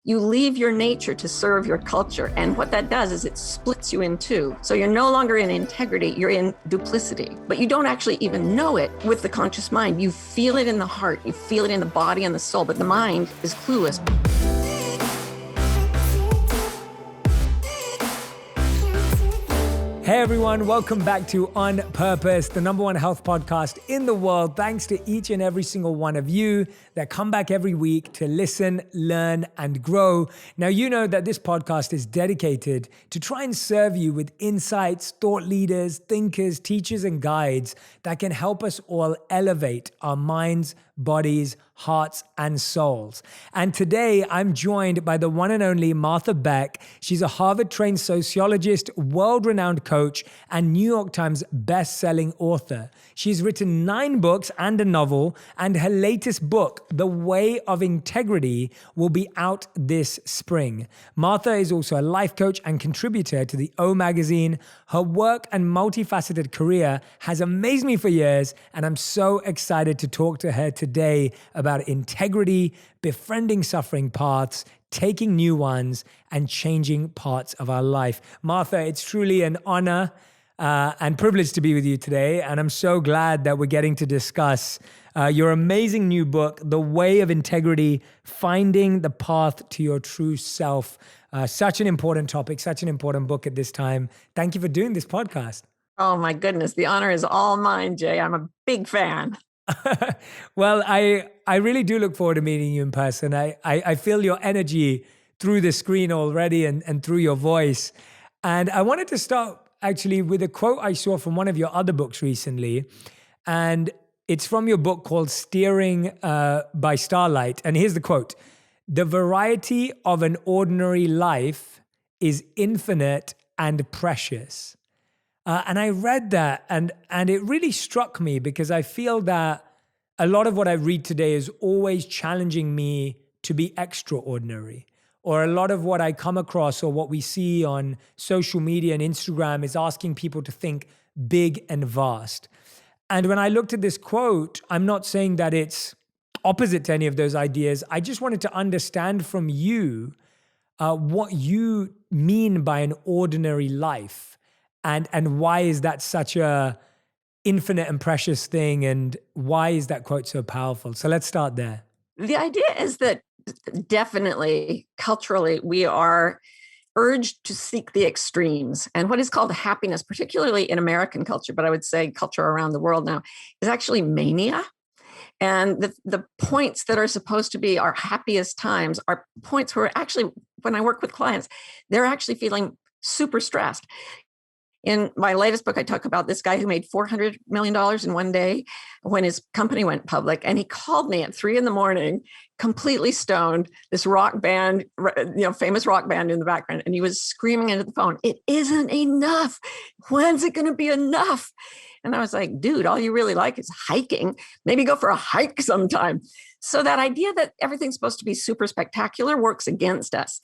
You leave your nature to serve your culture. And what that does is it splits you in two. So you're no longer in integrity, you're in duplicity. But you don't actually even know it with the conscious mind. You feel it in the heart, you feel it in the body and the soul, but the mind is clueless. Hey everyone, welcome back to On Purpose, the #1 health podcast in the world. Thanks to each and every single one of you that come back every week to listen, learn, and grow. Now, you know that this podcast is dedicated to try and serve you with insights, thought leaders, thinkers, teachers, and guides that can help us all elevate our minds, bodies, hearts, and souls. And today I'm joined by the one and only Martha Beck. She's a Harvard-trained sociologist, world-renowned coach, and New York Times best-selling author. She's written 9 books and a novel, and her latest book, The Way of Integrity, will be out this spring. Martha is also a life coach and contributor to the O Magazine. Her work and multifaceted career has amazed me for years, and I'm so excited to talk to her today about integrity, befriending suffering paths, taking new ones, and changing parts of our life. Martha, it's truly an honor and privilege to be with you today, and I'm so glad that we're getting to discuss your amazing new book, The Way of Integrity, Finding the Path to Your True Self. Such an important topic, such an important book at this time. Thank you for doing this podcast. Oh my goodness, the honor is all mine, Jay. I'm a big fan. Well, I really do look forward to meeting you in person. I feel your energy through the screen already and through your voice. And I wanted to start actually with a quote I saw from one of your other books recently. And it's from your book called Steering by Starlight. And here's the quote: "The variety of an ordinary life is infinite and precious." And I read that and it really struck me because I feel that a lot of what I read today is always challenging me to be extraordinary. Or a lot of what I come across or what we see on social media and Instagram is asking people to think big and vast. And when I looked at this quote, I'm not saying that it's opposite to any of those ideas. I just wanted to understand from you what you mean by an ordinary life. And why is that such a infinite and precious thing? And why is that quote so powerful? So let's start there. The idea is that definitely culturally, we are urged to seek the extremes. And what is called happiness, particularly in American culture, but I would say culture around the world now, is actually mania. And the points that are supposed to be our happiest times are points where actually, when I work with clients, they're actually feeling super stressed. In my latest book, I talk about this guy who made $400 million in one day when his company went public. And he called me at 3 a.m, completely stoned, this rock band, famous rock band in the background. And he was screaming into the phone, "It isn't enough. When's it going to be enough?" And I was like, dude, all you really like is hiking. Maybe go for a hike sometime. So that idea that everything's supposed to be super spectacular works against us.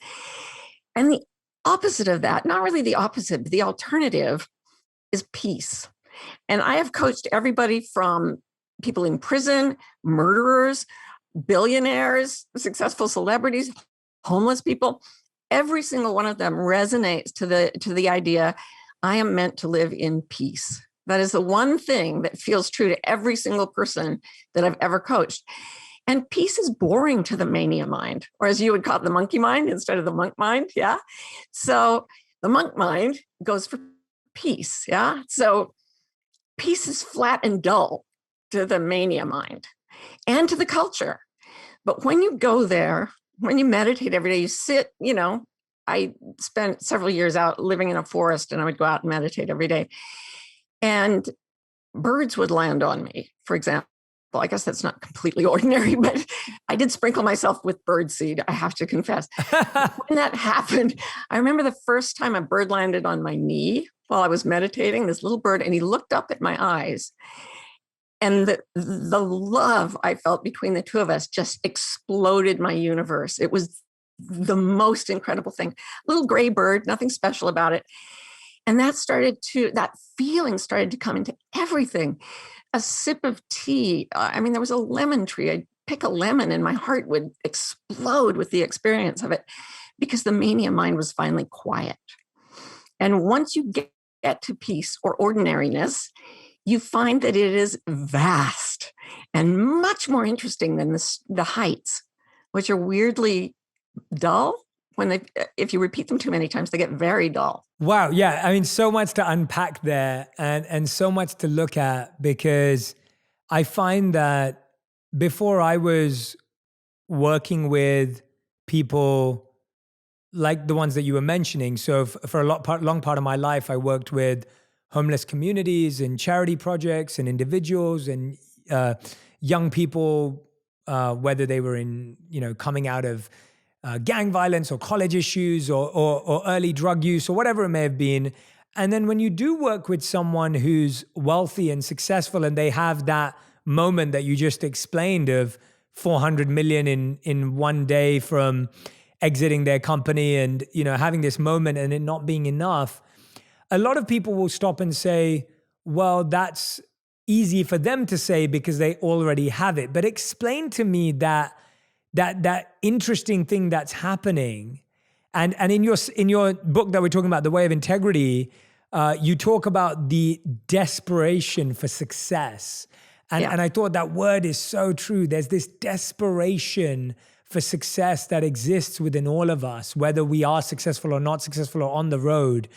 And the opposite of that, not really the opposite, but the alternative is peace. And I have coached everybody from people in prison, murderers, billionaires, successful celebrities, homeless people. Every single one of them resonates to the idea, I am meant to live in peace. That is the one thing that feels true to every single person that I've ever coached. And peace is boring to the mania mind, or as you would call it, the monkey mind instead of the monk mind. Yeah. So the monk mind goes for peace. Yeah. So peace is flat and dull to the mania mind and to the culture. But when you go there, when you meditate every day, you sit, I spent several years out living in a forest and I would go out and meditate every day. And birds would land on me, for example. Well, I guess that's not completely ordinary, but I did sprinkle myself with bird seed, I have to confess. When that happened, I remember the first time a bird landed on my knee while I was meditating, this little bird, and he looked up at my eyes. And the love I felt between the two of us just exploded my universe. It was the most incredible thing. Little gray bird, nothing special about it. And that feeling started to come into everything. A sip of tea. There was a lemon tree. pick a lemon and my heart would explode with the experience of it, because the mania mind was finally quiet. And once you get to peace or ordinariness, you find that it is vast and much more interesting than the heights, which are weirdly dull. If you repeat them too many times, they get very dull. Wow. Yeah. I mean, so much to unpack there and so much to look at, because I find that before I was working with people like the ones that you were mentioning. So for a long part of my life, I worked with homeless communities and charity projects and individuals and young people, whether they were coming out of gang violence or college issues or early drug use or whatever it may have been. And then when you do work with someone who's wealthy and successful and they have that moment that you just explained of 400 million in one day from exiting their company and, having this moment and it not being enough, a lot of people will stop and say, well, that's easy for them to say because they already have it. But explain to me that interesting thing that's happening. And in your book that we're talking about, The Way of Integrity, you talk about the desperation for success. And I thought that word is so true. There's this desperation for success that exists within all of us, whether we are successful or not successful or on the road.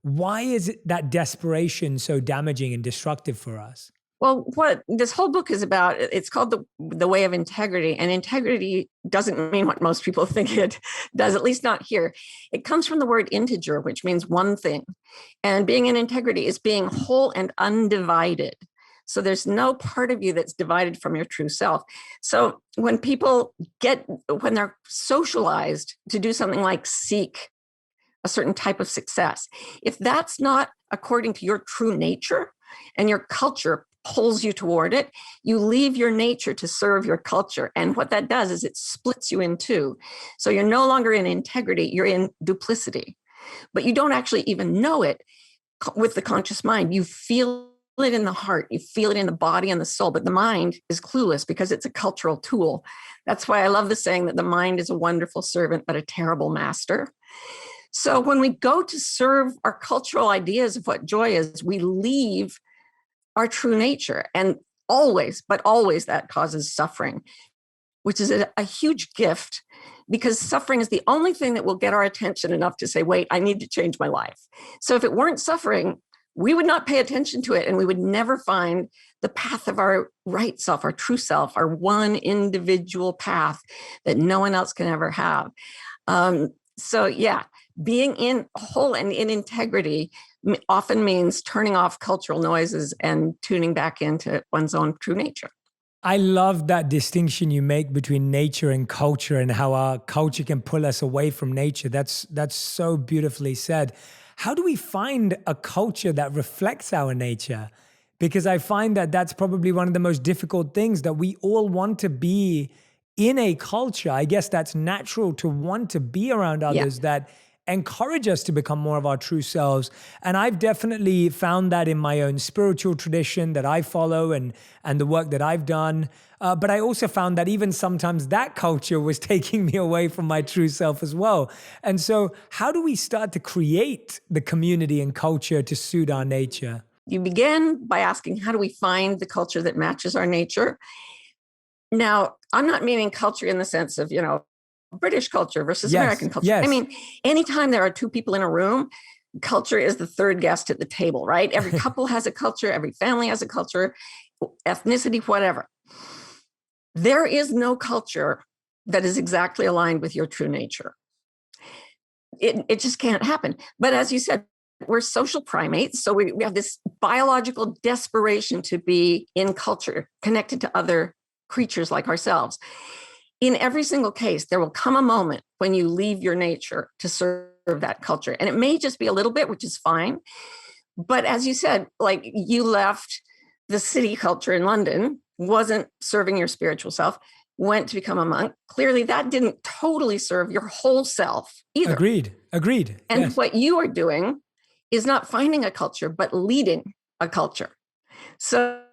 Why is that desperation so damaging and destructive for us? Well, what this whole book is about, it's called the Way of Integrity. And integrity doesn't mean what most people think it does, at least not here. It comes from the word integer, which means one thing. And being in integrity is being whole and undivided. So there's no part of you that's divided from your true self. So when they're socialized to do something like seek a certain type of success, if that's not according to your true nature and your culture pulls you toward it, you leave your nature to serve your culture. And what that does is it splits you in two. So you're no longer in integrity, you're in duplicity. But you don't actually even know it with the conscious mind. You feel it in the heart, you feel it in the body and the soul, but the mind is clueless because it's a cultural tool. That's why I love the saying that the mind is a wonderful servant, but a terrible master. So when we go to serve our cultural ideas of what joy is, we leave our true nature. And always that causes suffering, which is a huge gift, because suffering is the only thing that will get our attention enough to say, wait, I need to change my life. So if it weren't suffering, we would not pay attention to it, and we would never find the path of our right self, our true self, our one individual path that no one else can ever have. Being in whole and in integrity often means turning off cultural noises and tuning back into one's own true nature. I love that distinction you make between nature and culture, and how our culture can pull us away from nature. That's so beautifully said. How do we find a culture that reflects our nature? Because I find that that's probably one of the most difficult things, that we all want to be in a culture. I guess that's natural to want to be around others that encourage us to become more of our true selves. And I've definitely found that in my own spiritual tradition that I follow and the work that I've done. But I also found that even sometimes that culture was taking me away from my true self as well. And so how do we start to create the community and culture to suit our nature? You begin by asking, how do we find the culture that matches our nature? Now, I'm not meaning culture in the sense of, British culture versus American culture. Yes. I mean, anytime there are two people in a room, culture is the third guest at the table, right? Every couple has a culture, every family has a culture, ethnicity, whatever. There is no culture that is exactly aligned with your true nature. It just can't happen. But as you said, we're social primates. So we have this biological desperation to be in culture, connected to other creatures like ourselves. In every single case, there will come a moment when you leave your nature to serve that culture. And it may just be a little bit, which is fine. But as you said, like you left the city culture in London, wasn't serving your spiritual self, went to become a monk. Clearly, that didn't totally serve your whole self either. Agreed. And what you are doing is not finding a culture, but leading a culture. So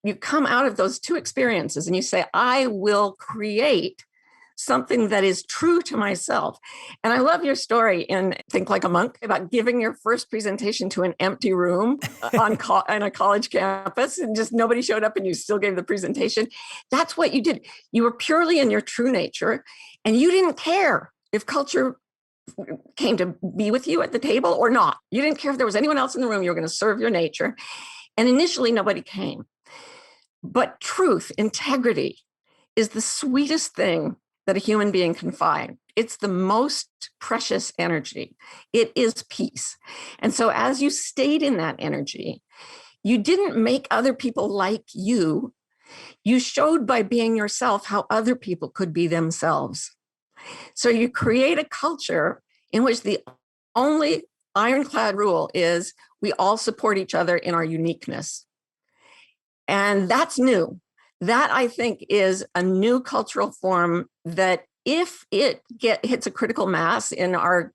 you come out of those two experiences and you say, I will create something that is true to myself. And I love your story in Think Like a Monk about giving your first presentation to an empty room on a college campus, and just nobody showed up and you still gave the presentation. That's what you did. You were purely in your true nature, and you didn't care if culture came to be with you at the table or not. You didn't care if there was anyone else in the room. You were going to serve your nature. And initially, nobody came. But truth, integrity, is the sweetest thing that a human being can find. It's the most precious energy. It is peace. And so as you stayed in that energy, you didn't make other people like you. You showed by being yourself how other people could be themselves. So you create a culture in which the only ironclad rule is we all support each other in our uniqueness. And that's new. That, I think, is a new cultural form that, if it hits a critical mass in our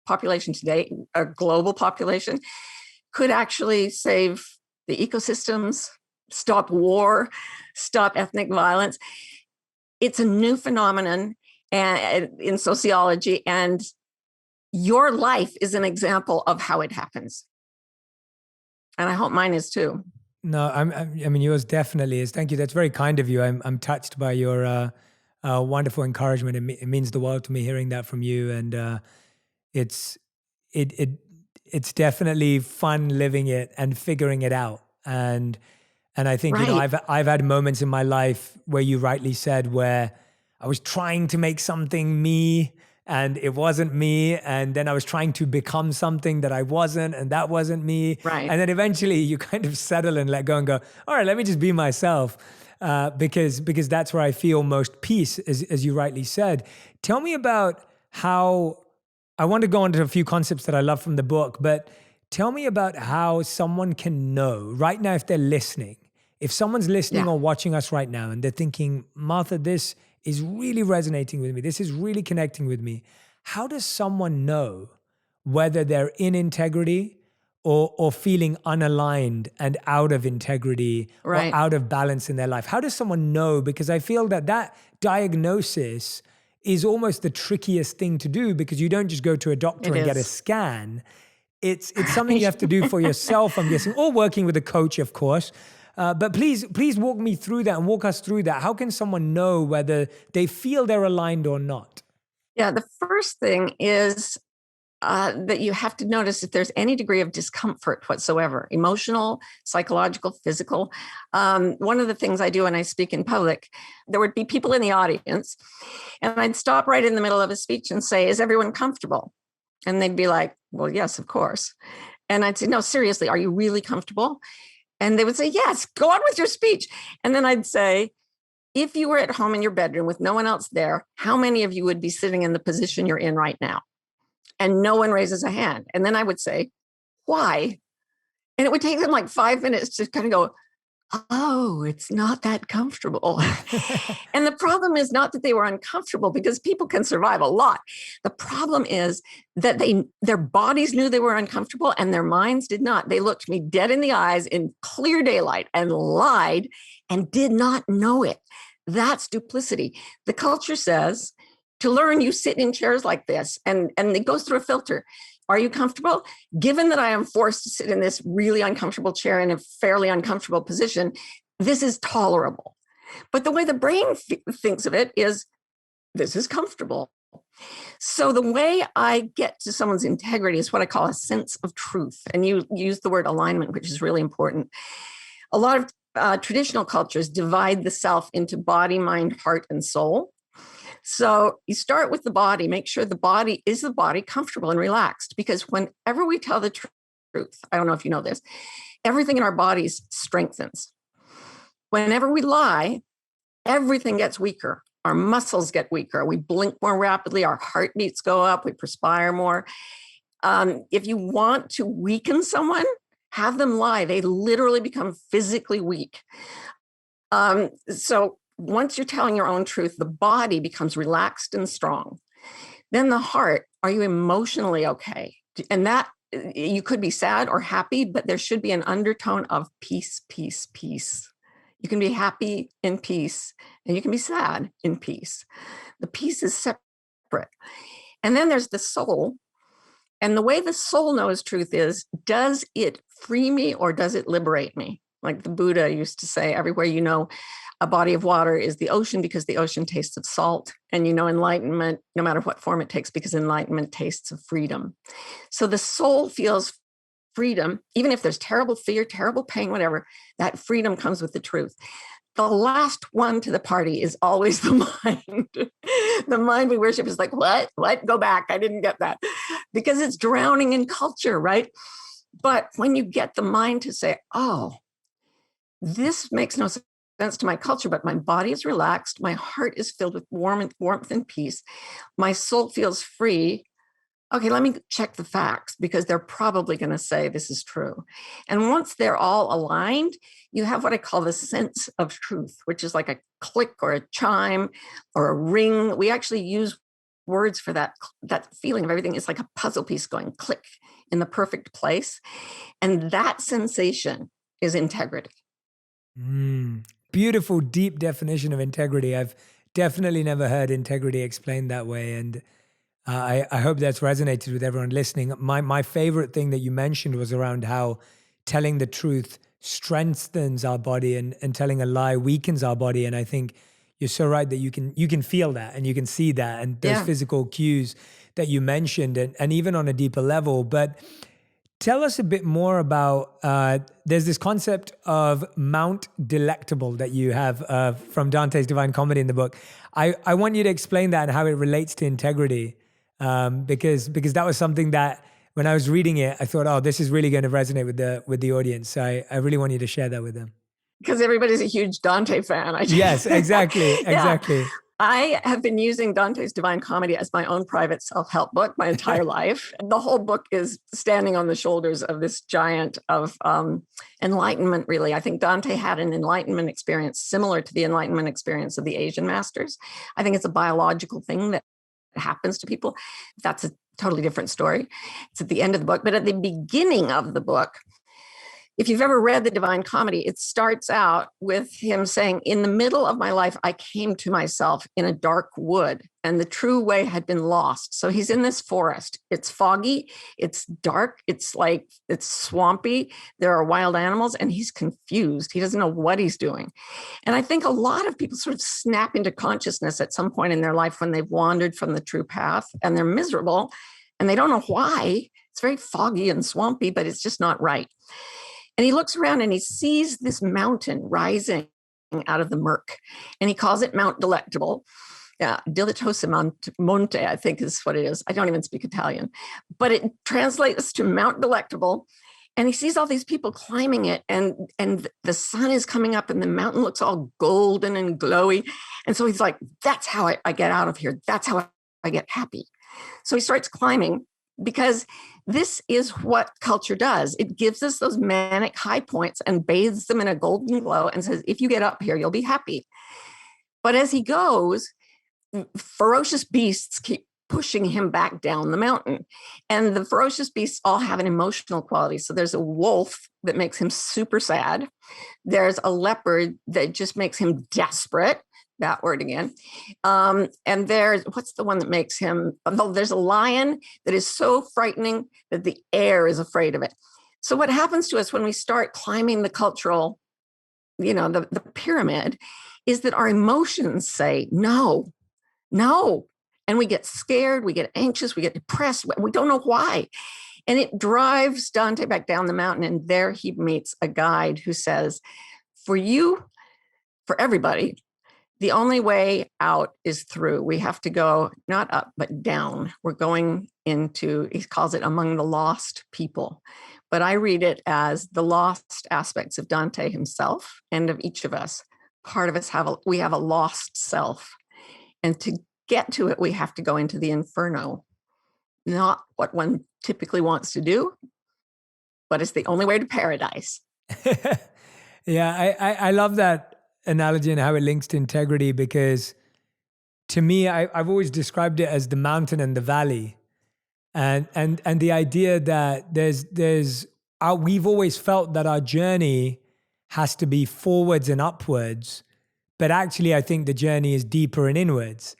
population today, a global population, could actually save the ecosystems, stop war, stop ethnic violence. It's a new phenomenon in sociology, and your life is an example of how it happens. And I hope mine is too. No, I mean, yours definitely is. Thank you. That's very kind of you. I'm touched by your wonderful encouragement. It means the world to me hearing that from you. And it's definitely fun living it and figuring it out. And I think, right. I've had moments in my life where you rightly said, where I was trying to make something me, and it wasn't me. And then I was trying to become something that I wasn't, and that wasn't me. Right. And then eventually you kind of settle and let go and go, all right, let me just be myself. Because that's where I feel most peace, as you rightly said. Tell me about how, I want to go into a few concepts that I love from the book, but tell me about how someone can know right now, if they're listening, if someone's listening or watching us right now and they're thinking, Martha, this is really resonating with me, this is really connecting with me. How does someone know whether they're in integrity or feeling unaligned and out of integrity or out of balance in their life? How does someone know? Because I feel that diagnosis is almost the trickiest thing to do, because you don't just go to a doctor and get a scan. It's something you have to do for yourself, I'm guessing, or working with a coach, of course. But please walk me through that and walk us through that. How can someone know whether they feel they're aligned or not? Yeah, the first thing is that you have to notice if there's any degree of discomfort whatsoever, emotional, psychological, physical. One of the things I do when I speak in public, there would be people in the audience, and I'd stop right in the middle of a speech and say, is everyone comfortable? And they'd be like, well, yes, of course. And I'd say, no, seriously, are you really comfortable? And they would say, yes, go on with your speech. And then I'd say, if you were at home in your bedroom with no one else there, how many of you would be sitting in the position you're in right now? And no one raises a hand. And then I would say, why? And it would take them like 5 minutes to kind of go, oh, it's not that comfortable. And the problem is not that they were uncomfortable, because people can survive a lot. The problem is that their bodies knew they were uncomfortable and their minds did not. They looked me dead in the eyes in clear daylight and lied and did not know it. That's duplicity. The culture says, to learn, you sit in chairs like this, and it goes through a filter. Are you comfortable? Given that I am forced to sit in this really uncomfortable chair in a fairly uncomfortable position, this is tolerable. But the way the brain thinks of it is, this is comfortable. So the way I get to someone's integrity is what I call a sense of truth. And you use the word alignment, which is really important. A lot of traditional cultures divide the self into body, mind, heart, and soul. So you start with the body, make sure the body comfortable and relaxed, because whenever we tell the truth, I don't know if you know this, everything in our bodies strengthens. Whenever we lie, everything gets weaker. Our muscles get weaker. We blink more rapidly. Our heartbeats go up. We perspire more. If you want to weaken someone, have them lie. They literally become physically weak. So once you're telling your own truth, the body becomes relaxed and strong. Then the heart, are you emotionally okay? And that you could be sad or happy, but there should be an undertone of peace, peace, peace. You can be happy in peace and you can be sad in peace. The peace is separate. And then there's the soul. And the way the soul knows truth is, does it free me or does it liberate me? Like the Buddha used to say, everywhere you know a body of water is the ocean because the ocean tastes of salt. And you know enlightenment, no matter what form it takes, because enlightenment tastes of freedom. So the soul feels freedom, even if there's terrible fear, terrible pain, whatever, that freedom comes with the truth. The last one to the party is always the mind. The mind we worship is like, what? Go back. I didn't get that. Because it's drowning in culture, right? But when you get the mind to say, oh, this makes no sense to my culture, but my body is relaxed. My heart is filled with warmth and peace. My soul feels free. Okay, let me check the facts because they're probably going to say this is true. And once they're all aligned, you have what I call the sense of truth, which is like a click or a chime or a ring. We actually use words for that feeling of everything. It's like a puzzle piece going click in the perfect place. And that sensation is integrity. Beautiful, deep definition of integrity. I've definitely never heard integrity explained that way. And I hope that's resonated with everyone listening. My favorite thing that you mentioned was around how telling the truth strengthens our body and telling a lie weakens our body. And I think you're so right that you can feel that and you can see that and those physical cues that you mentioned and even on a deeper level. But tell us a bit more about, there's this concept of Mount Delectable that you have from Dante's Divine Comedy in the book. I want you to explain that and how it relates to integrity. Because that was something that when I was reading it, I thought, oh, this is really going to resonate with the audience. So I really want you to share that with them. Because everybody's a huge Dante fan. Yes, exactly. I have been using Dante's Divine Comedy as my own private self-help book my entire life. The whole book is standing on the shoulders of this giant of enlightenment, really. I think Dante had an enlightenment experience similar to the enlightenment experience of the Asian masters. I think it's a biological thing that happens to people. That's a totally different story. It's at the end of the book. But at the beginning of the book, if you've ever read the Divine Comedy, it starts out with him saying, in the middle of my life, I came to myself in a dark wood and the true way had been lost. So he's in this forest. It's foggy. It's dark. It's swampy. There are wild animals and he's confused. He doesn't know what he's doing. And I think a lot of people sort of snap into consciousness at some point in their life when they've wandered from the true path and they're miserable and they don't know why. It's very foggy and swampy, but it's just not right. And he looks around and he sees this mountain rising out of the murk. And he calls it Mount Delectable. Dilettoso Monte, I think is what it is. I don't even speak Italian. But it translates to Mount Delectable. And he sees all these people climbing it. And the sun is coming up and the mountain looks all golden and glowy. And so he's like, that's how I get out of here. That's how I get happy. So he starts climbing. Because this is what culture does. It gives us those manic high points and bathes them in a golden glow and says, if you get up here, you'll be happy. But as he goes, ferocious beasts keep pushing him back down the mountain. And the ferocious beasts all have an emotional quality. So there's a wolf that makes him super sad. There's a leopard that just makes him desperate. That word again. And there's, what's the one that makes him, there's a lion that is so frightening that the air is afraid of it. So what happens to us when we start climbing the cultural, the pyramid is that our emotions say, no. And we get scared, we get anxious, we get depressed. We don't know why. And it drives Dante back down the mountain. And there he meets a guide who says, for everybody, the only way out is through. We have to go not up, but down. We're going into, he calls it among the lost people. But I read it as the lost aspects of Dante himself and of each of us. Part of us we have a lost self. And to get to it, we have to go into the inferno. Not what one typically wants to do, but it's the only way to paradise. Yeah, I love that analogy and how it links to integrity, because to me, I've always described it as the mountain and the valley. And the idea that we've always felt that our journey has to be forwards and upwards, but actually I think the journey is deeper and inwards.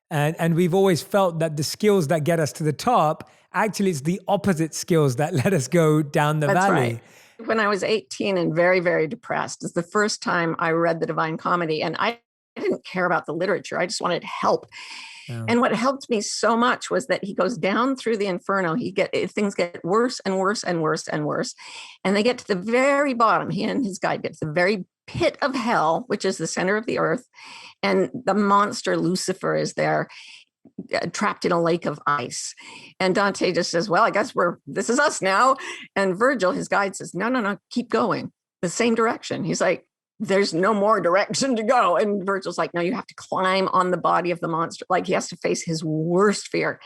And we've always felt that the skills that get us to the top, actually it's the opposite skills that let us go down the That's valley. right. When I was 18 and very, very depressed, it's the first time I read the Divine Comedy, and I didn't care about the literature. I just wanted help. Yeah. And what helped me so much was that he goes down through the inferno. Things get worse and worse and worse and worse. And they get to the very bottom. He and his guide get to the very pit of hell, which is the center of the earth. And the monster Lucifer is there, trapped in a lake of ice. And Dante just says, well, I guess this is us now. And Virgil, his guide, says, no, keep going the same direction. He's like, there's no more direction to go. And Virgil's like, no, you have to climb on the body of the monster. Like, he has to face his worst fear.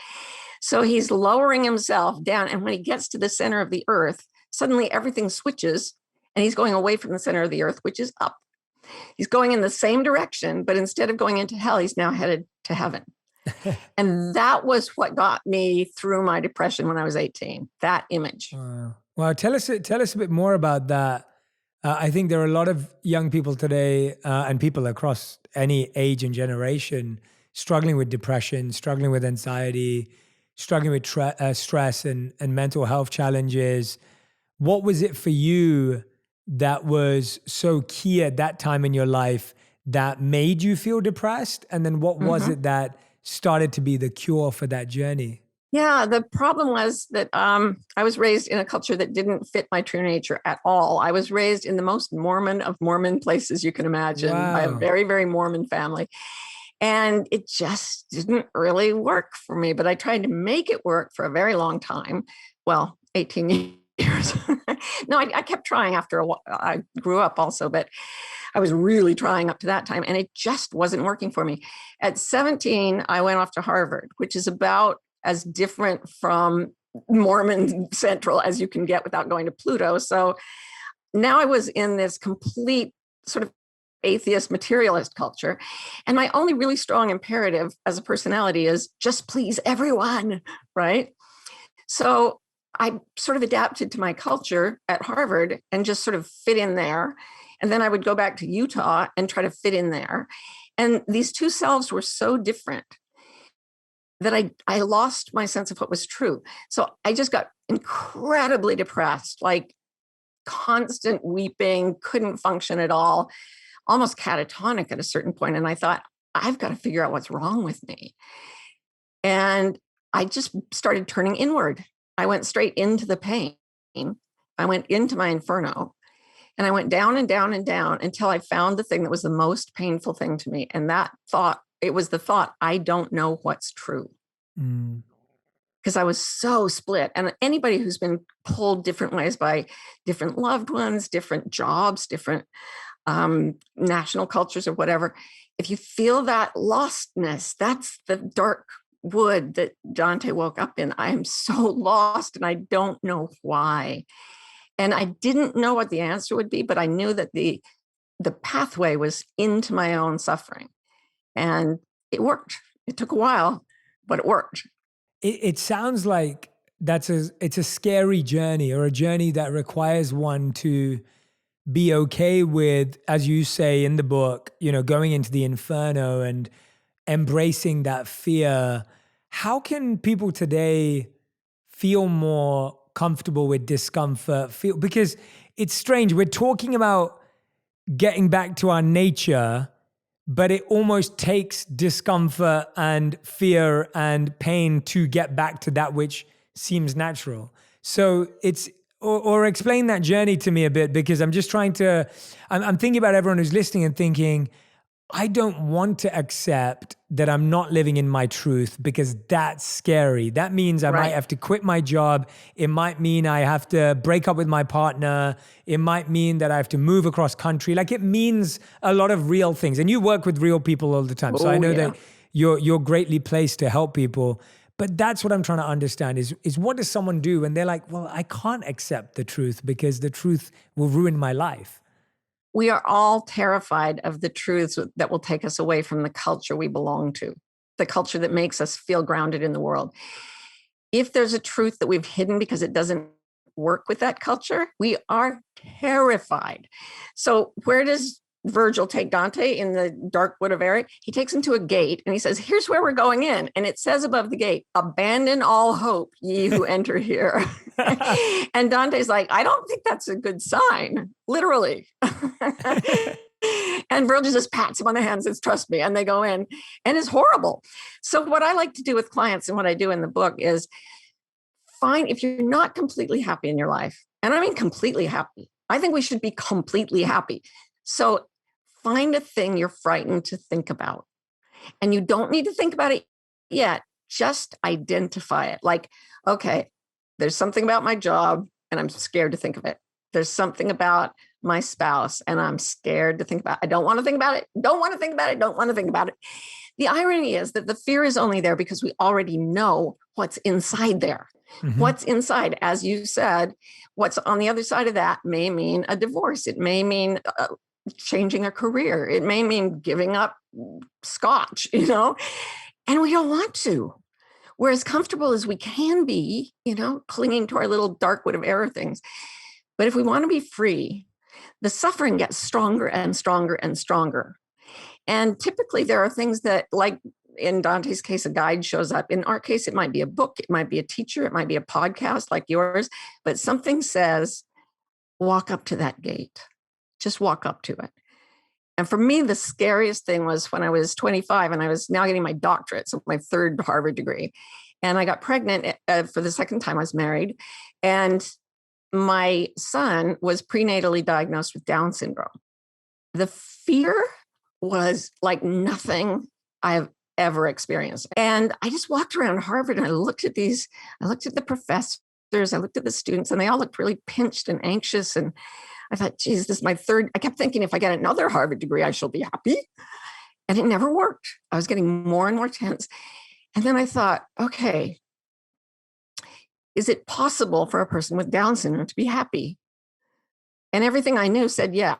So he's lowering himself down. And when he gets to the center of the earth, suddenly everything switches and he's going away from the center of the earth, which is up. He's going in the same direction, but instead of going into hell, he's now headed to heaven. And that was what got me through my depression when I was 18, that image. Wow. Well, tell us a bit more about that. I think there are a lot of young people today and people across any age and generation struggling with depression, struggling with anxiety, struggling with stress and mental health challenges. What was it for you that was so key at that time in your life that made you feel depressed? And then what was it that started to be the cure for that journey? Yeah, the problem was that I was raised in a culture that didn't fit my true nature at all. I was raised in the most Mormon of Mormon places you can imagine, by a very, very Mormon family. And it just didn't really work for me, but I tried to make it work for a very long time. Well, 18 years. No, I kept trying after a while. I grew up also, but I was really trying up to that time, and it just wasn't working for me. At 17, I went off to Harvard, which is about as different from Mormon Central as you can get without going to Pluto. So now I was in this complete sort of atheist materialist culture. And my only really strong imperative as a personality is just please everyone, right? So I sort of adapted to my culture at Harvard and just sort of fit in there. And then I would go back to Utah and try to fit in there. And these two selves were so different that I lost my sense of what was true. So I just got incredibly depressed, like constant weeping, couldn't function at all, almost catatonic at a certain point. And I thought, I've got to figure out what's wrong with me. And I just started turning inward. I went straight into the pain. I went into my inferno. And I went down and down and down until I found the thing that was the most painful thing to me. And that thought, it was the thought, I don't know what's true. Because I was so split. And anybody who's been pulled different ways by different loved ones, different jobs, different national cultures or whatever, if you feel that lostness, that's the dark wood that Dante woke up in. I am so lost and I don't know why. And I didn't know what the answer would be, but I knew that the pathway was into my own suffering. And it worked. It took a while, but it worked. It sounds like it's a scary journey, or a journey that requires one to be okay with, as you say in the book, going into the inferno and embracing that fear. How can people today feel more comfortable with discomfort? Because it's strange. We're talking about getting back to our nature, but it almost takes discomfort and fear and pain to get back to that which seems natural. So or explain that journey to me a bit, because I'm just I'm thinking about everyone who's listening and thinking, I don't want to accept that I'm not living in my truth, because that's scary. That means I might have to quit my job. It might mean I have to break up with my partner. It might mean that I have to move across country. Like, it means a lot of real things. And you work with real people all the time. So I know that you're greatly placed to help people. But that's what I'm trying to understand is what does someone do when they're like, well, I can't accept the truth because the truth will ruin my life? We are all terrified of the truths that will take us away from the culture we belong to, the culture that makes us feel grounded in the world. if there's a truth that we've hidden because it doesn't work with that culture, we are terrified. So where does Virgil take Dante in the dark wood of Eric? He takes him to a gate and he says, here's where we're going in. And it says above the gate, abandon all hope, ye who enter here. And Dante's like, I don't think that's a good sign, literally. And Virgil just pats him on the hand and says, trust me. And they go in, and it's horrible. So what I like to do with clients and what I do in the book is find, if you're not completely happy in your life, and I mean completely happy, I think we should be completely happy. So find a thing you're frightened to think about. And you don't need to think about it yet. Just identify it. Like, okay, there's something about my job and I'm scared to think of it. There's something about my spouse and I'm scared to think about it. I don't want to think about it. Don't want to think about it. Don't want to think about it. The irony is that the fear is only there because we already know what's inside there. Mm-hmm. What's inside, as you said, what's on the other side of that may mean a divorce. It may mean changing a career. It may mean giving up scotch, and we don't want to. We're as comfortable as we can be, clinging to our little dark wood of error things. But if we want to be free, the suffering gets stronger and stronger and stronger. And typically there are things that, like in Dante's case, a guide shows up. In our case, it might be a book, it might be a teacher, it might be a podcast like yours, but something says, walk up to that gate. Just walk up to it. And for me, the scariest thing was when I was 25 and I was now getting my doctorate, so my third Harvard degree. And I got pregnant for the second time I was married. And my son was prenatally diagnosed with Down syndrome. The fear was like nothing I've ever experienced. And I just walked around Harvard and I looked at the professors, I looked at the students, and they all looked really pinched and anxious. And I thought, geez, this is my third. I kept thinking if I get another Harvard degree, I shall be happy. And it never worked. I was getting more and more tense. And then I thought, okay, is it possible for a person with Down syndrome to be happy? And everything I knew said yes.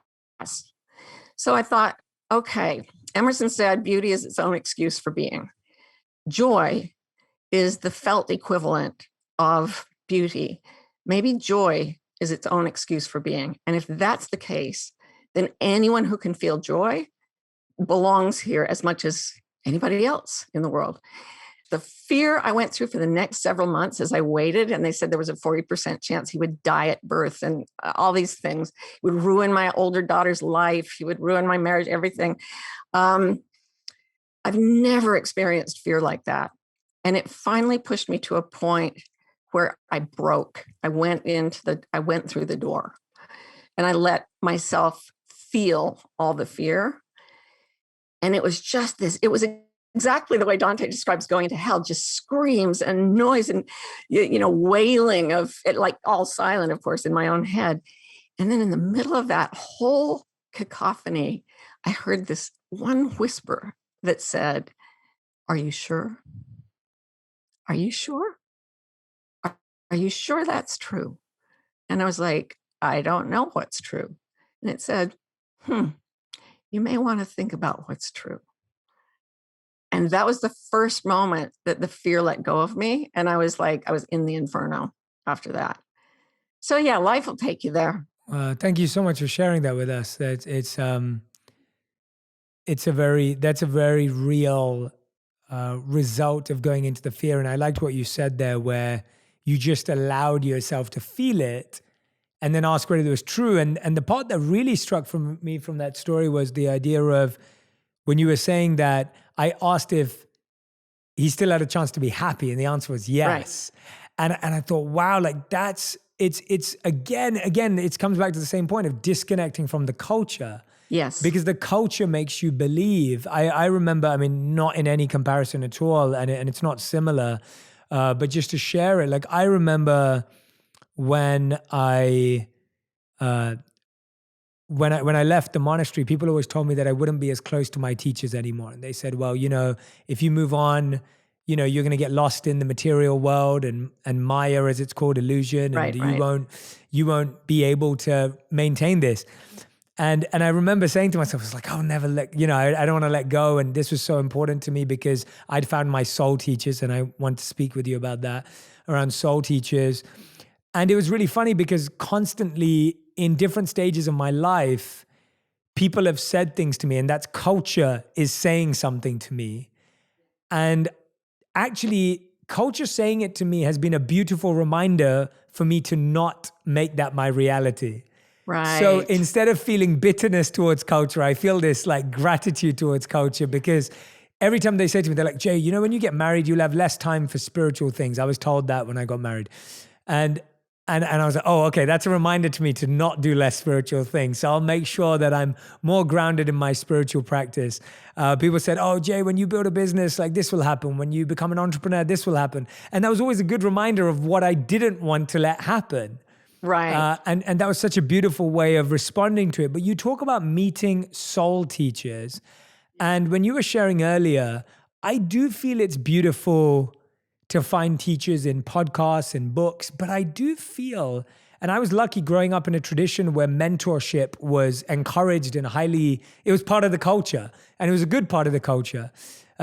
So I thought, okay, Emerson said beauty is its own excuse for being. Joy is the felt equivalent of beauty. Maybe joy is its own excuse for being. And if that's the case, then anyone who can feel joy belongs here as much as anybody else in the world. The fear I went through for the next several months as I waited, and they said there was a 40% chance he would die at birth and all these things. It would ruin my older daughter's life. He would ruin my marriage, everything. I've never experienced fear like that. And it finally pushed me to a point where I broke. I went through the door and I let myself feel all the fear. And it was just this, it was exactly the way Dante describes going into hell, just screams and noise and, wailing of it, like all silent, of course, in my own head. And then in the middle of that whole cacophony, I heard this one whisper that said, are you sure? Are you sure? Are you sure that's true? And I was like, I don't know what's true. And it said, you may want to think about what's true. And that was the first moment that the fear let go of me. And I was like, I was in the inferno after that. So yeah, life will take you there. Thank you so much for sharing that with us. That's a very real result of going into the fear. And I liked what you said there, where you just allowed yourself to feel it and then ask whether it was true. And the part that really struck me from that story was the idea of when you were saying that, I asked if he still had a chance to be happy, and the answer was yes. Right. And I thought, wow, like it's again, it comes back to the same point of disconnecting from the culture. Yes. Because the culture makes you believe. I remember, not in any comparison at all, and it's not similar, but just to share it, like I remember when I left the monastery, people always told me that I wouldn't be as close to my teachers anymore. And they said, well, if you move on, you're going to get lost in the material world and Maya, as it's called, illusion, and you won't be able to maintain this. And I remember saying to myself, it's like, I'll never I don't want to let go. And this was so important to me because I'd found my soul teachers, and I want to speak with you about that. around soul teachers. And it was really funny because constantly in different stages of my life, people have said things to me, and that's culture is saying something to me. And actually, culture saying it to me has been a beautiful reminder for me to not make that my reality. Right. So instead of feeling bitterness towards culture, I feel this like gratitude towards culture, because every time they say to me, they're like, Jay, you know, when you get married, you'll have less time for spiritual things. I was told that when I got married. And I was like, oh, okay, that's a reminder to me to not do less spiritual things. So I'll make sure that I'm more grounded in my spiritual practice. People said, oh, Jay, when you build a business, like this will happen. When you become an entrepreneur, this will happen. And that was always a good reminder of what I didn't want to let happen. Right. And that was such a beautiful way of responding to it. But you talk about meeting soul teachers. And when you were sharing earlier, I do feel it's beautiful to find teachers in podcasts and books, but I do feel, and I was lucky growing up in a tradition where mentorship was encouraged and it was part of the culture, and it was a good part of the culture.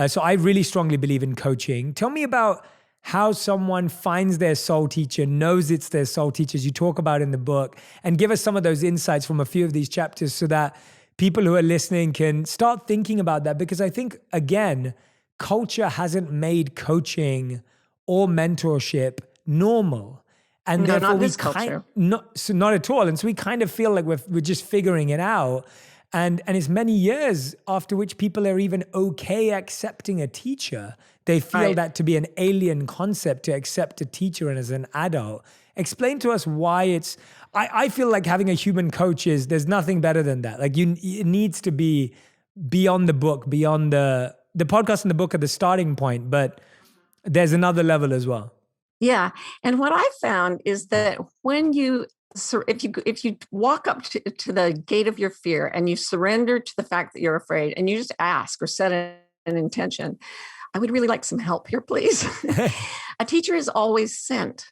So I really strongly believe in coaching. Tell me about how someone finds their soul teacher, knows it's their soul teachers you talk about in the book, and give us some of those insights from a few of these chapters so that people who are listening can start thinking about that. Because I think, again, culture hasn't made coaching or mentorship normal. And no, therefore not this culture. Not at all. And so we kind of feel like we're just figuring it out. And it's many years after which people are even okay accepting a teacher. They feel that to be an alien concept to accept a teacher and as an adult. Explain to us why it's, I feel like having a human coach there's nothing better than that. Like it needs to be beyond the book, beyond the podcast and the book are the starting point, but there's another level as well. Yeah. And what I found is that when if you walk up to the gate of your fear and you surrender to the fact that you're afraid and you just ask or set an intention, I would really like some help here, please. A teacher is always sent.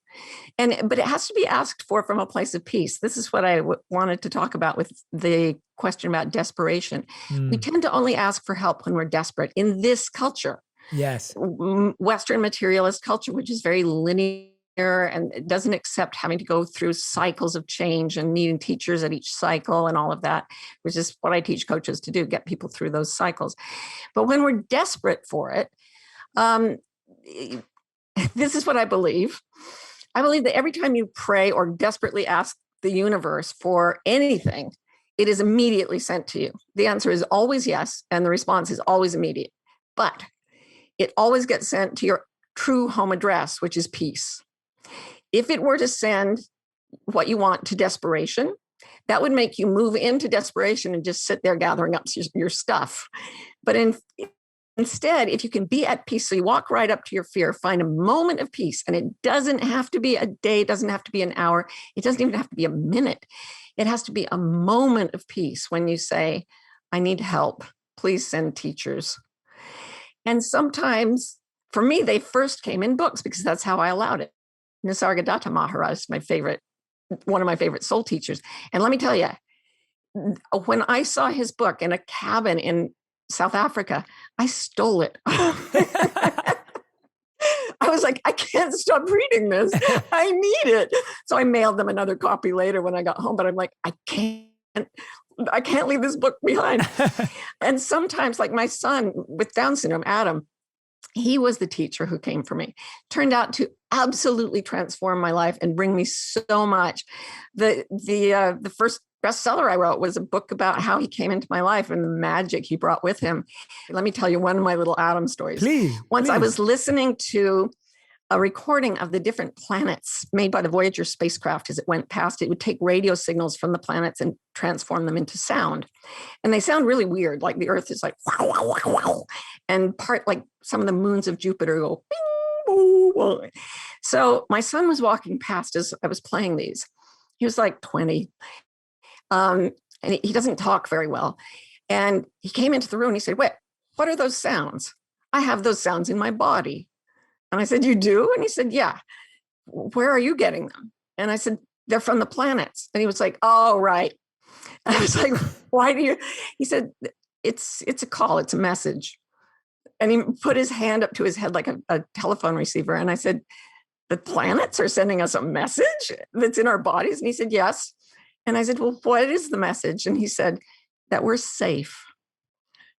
But it has to be asked for from a place of peace. This is what I wanted to talk about with the question about desperation. We tend to only ask for help when we're desperate in this culture. Yes. Western materialist culture, which is very linear and it doesn't accept having to go through cycles of change and needing teachers at each cycle and all of that, which is what I teach coaches to do, get people through those cycles. But when we're desperate for it, this is what I believe. I believe that every time you pray or desperately ask the universe for anything, it is immediately sent to you. The answer is always yes, and the response is always immediate. But it always gets sent to your true home address, which is peace. If it were to send what you want to desperation, that would make you move into desperation and just sit there gathering up your stuff. But instead, if you can be at peace, so you walk right up to your fear, find a moment of peace, and it doesn't have to be a day, it doesn't have to be an hour, it doesn't even have to be a minute. It has to be a moment of peace when you say, I need help, please send teachers. And sometimes, for me, they first came in books because that's how I allowed it. Nisargadatta Maharaj is one of my favorite soul teachers. And let me tell you, when I saw his book in a cabin in South Africa, I stole it. I was like, I can't stop reading this. I need it. So I mailed them another copy later when I got home, but I'm like, I can't leave this book behind. And sometimes, like my son with Down syndrome, Adam, he was the teacher who came for me. Turned out to absolutely transform my life and bring me so much. The first bestseller I wrote was a book about how he came into my life and the magic he brought with him. Let me tell you one of my little Adam stories. Please. I was listening to a recording of the different planets made by the Voyager spacecraft as it went past. It would take radio signals from the planets and transform them into sound. And they sound really weird, like the Earth is like, wow, wow, wow, wow. And like some of the moons of Jupiter go, bing, boo, boo. So my son was walking past as I was playing these. He was like 20. And he doesn't talk very well. And he came into the room and he said, wait, what are those sounds? I have those sounds in my body. And I said, you do? And he said, yeah. Where are you getting them? And I said, they're from the planets. And he was like, oh, right. And I was like, why do you? He said, it's a call. It's a message. And he put his hand up to his head like a telephone receiver. And I said, the planets are sending us a message that's in our bodies? And he said, yes. And I said, well, what is the message? And he said, that we're safe.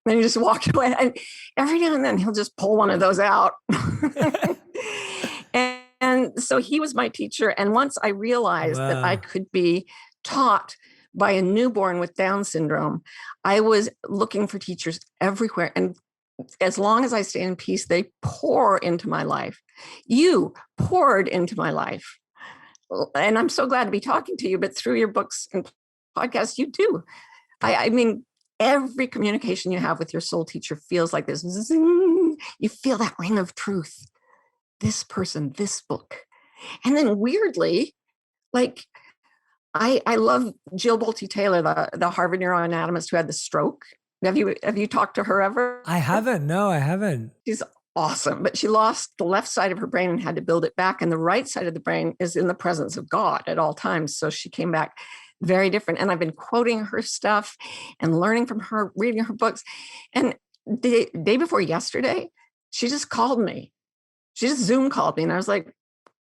And then he just walked away. And every now and then he'll just pull one of those out. and so he was my teacher. And once I realized that I could be taught by a newborn with Down syndrome, I was looking for teachers everywhere. And as long as I stay in peace, they pour into my life. You poured into my life. And I'm so glad to be talking to you, but through your books and podcasts, you do. I mean, every communication you have with your soul teacher feels like this. Zing, you feel that ring of truth. This person, this book. And then weirdly, like, I love Jill Bolte Taylor, the Harvard neuroanatomist who had the stroke. Have you talked to her ever? I haven't. No, I haven't. She's awesome, but she lost the left side of her brain and had to build it back. And the right side of the brain is in the presence of God at all times. So she came back very different. And I've been quoting her stuff and learning from her, reading her books. And the day before yesterday, she just called me. She just Zoom called me. And I was like,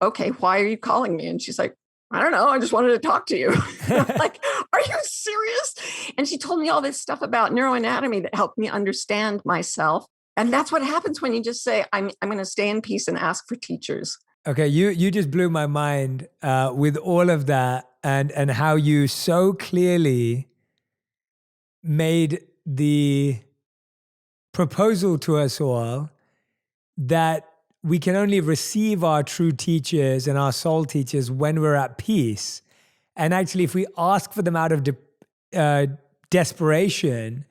okay, why are you calling me? And she's like, I don't know. I just wanted to talk to you. I'm like, are you serious? And she told me all this stuff about neuroanatomy that helped me understand myself. And that's what happens when you just say, I'm going to stay in peace and ask for teachers. Okay, you just blew my mind with all of that and how you so clearly made the proposal to us all that we can only receive our true teachers and our soul teachers when we're at peace. And actually, if we ask for them out of desperation,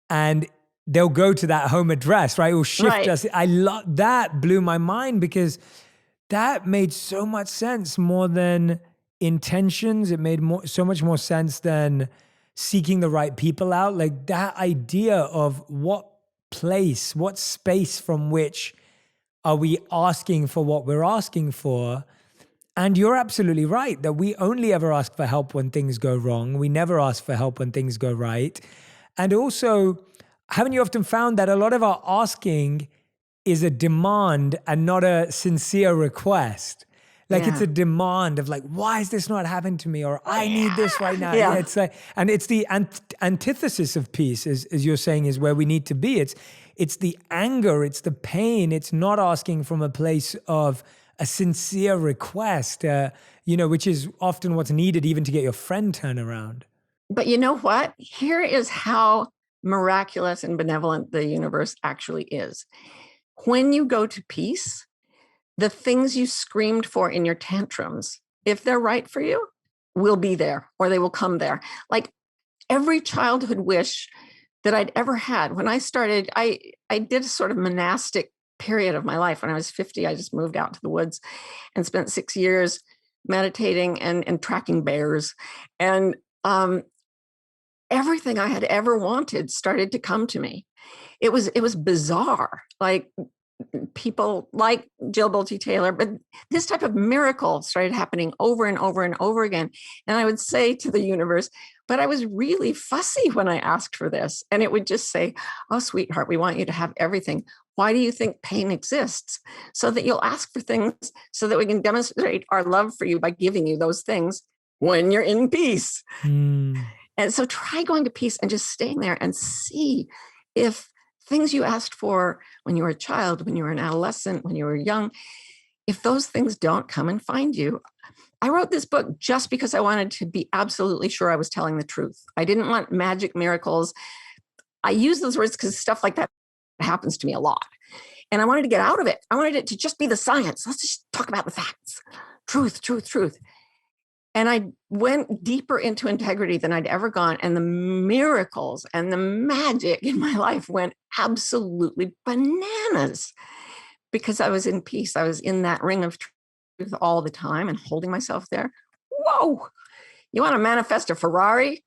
and they'll go to that home address, right? It will shift us. I love that. Blew my mind because that made so much sense more than intentions. It made so much more sense than seeking the right people out. Like that idea of what place, what space from which are we asking for what we're asking for? And you're absolutely right that we only ever ask for help when things go wrong. We never ask for help when things go right. And also, haven't you often found that a lot of our asking is a demand and not a sincere request? Like it's a demand of like, why is this not happening to me? Or I need this right now. Yeah. It's like, and it's the antithesis of peace, as you're saying, is where we need to be. It's the anger, it's the pain. It's not asking from a place of a sincere request, which is often what's needed even to get your friend turned around. But you know what? Here is how miraculous and benevolent the universe actually is. When you go to peace, the things you screamed for in your tantrums, if they're right for you, will be there or they will come there. Like every childhood wish that I'd ever had. When I started, I did a sort of monastic period of my life. When I was 50, I just moved out to the woods and spent 6 years meditating and tracking bears. And everything I had ever wanted started to come to me. It was bizarre. Like people like Jill Bolte Taylor, but this type of miracle started happening over and over and over again. And I would say to the universe, but I was really fussy when I asked for this. And it would just say, oh, sweetheart, we want you to have everything. Why do you think pain exists? So that you'll ask for things so that we can demonstrate our love for you by giving you those things when you're in peace. And so try going to peace and just staying there and see if things you asked for when you were a child, when you were an adolescent, when you were young, if those things don't come and find you. I wrote this book just because I wanted to be absolutely sure I was telling the truth. I didn't want magic miracles. I use those words because stuff like that happens to me a lot. And I wanted to get out of it. I wanted it to just be the science. Let's just talk about the facts. Truth, truth, truth. And I went deeper into integrity than I'd ever gone. And the miracles and the magic in my life went absolutely bananas because I was in peace. I was in that ring of truth all the time and holding myself there. Whoa, you want to manifest a Ferrari?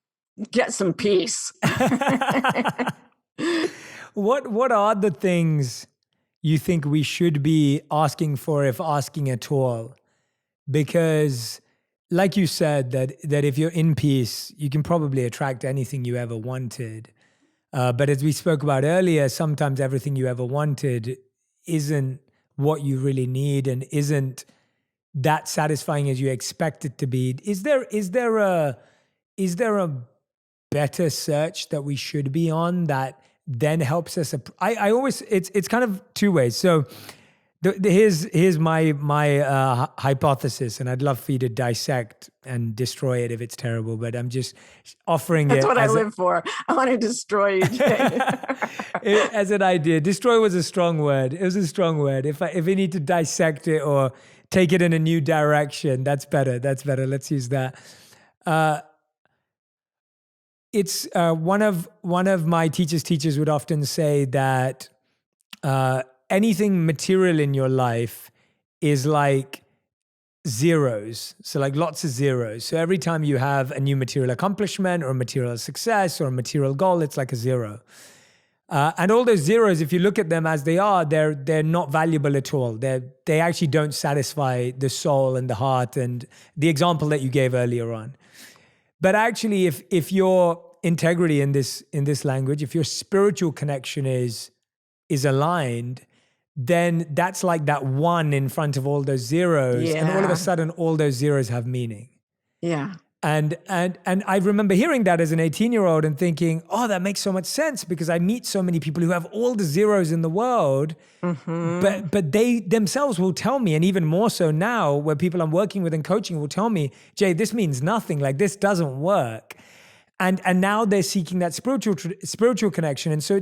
Get some peace. What are the things you think we should be asking for, if asking at all? Because like you said, that if you're in peace, you can probably attract anything you ever wanted. But as we spoke about earlier, sometimes everything you ever wanted isn't what you really need and isn't that satisfying as you expect it to be. Is there a better search that we should be on that then helps us? I always, it's kind of two ways. So here's my hypothesis, and I'd love for you to dissect and destroy it if it's terrible, but I'm just offering That's it. what I live for. I want to destroy you, Jay. As an idea. Destroy was a strong word. It was a strong word. If we need to dissect it or take it in a new direction, that's better. Let's use that. It's one of my teachers would often say that anything material in your life is like zeros. So like lots of zeros. So every time you have a new material accomplishment or a material success or a material goal, it's like a zero. And all those zeros, if you look at them as they are, they're not valuable at all. They actually don't satisfy the soul and the heart, and the example that you gave earlier on. But actually, if your integrity in this language, if your spiritual connection is aligned, then that's like that one in front of all those zeros, and all of a sudden, all those zeros have meaning. Yeah. And I remember hearing that as an 18-year-old and thinking, oh, that makes so much sense, because I meet so many people who have all the zeros in the world, but they themselves will tell me, and even more so now, where people I'm working with and coaching will tell me, Jay, this means nothing. Like, this doesn't work. And now they're seeking that spiritual connection. And so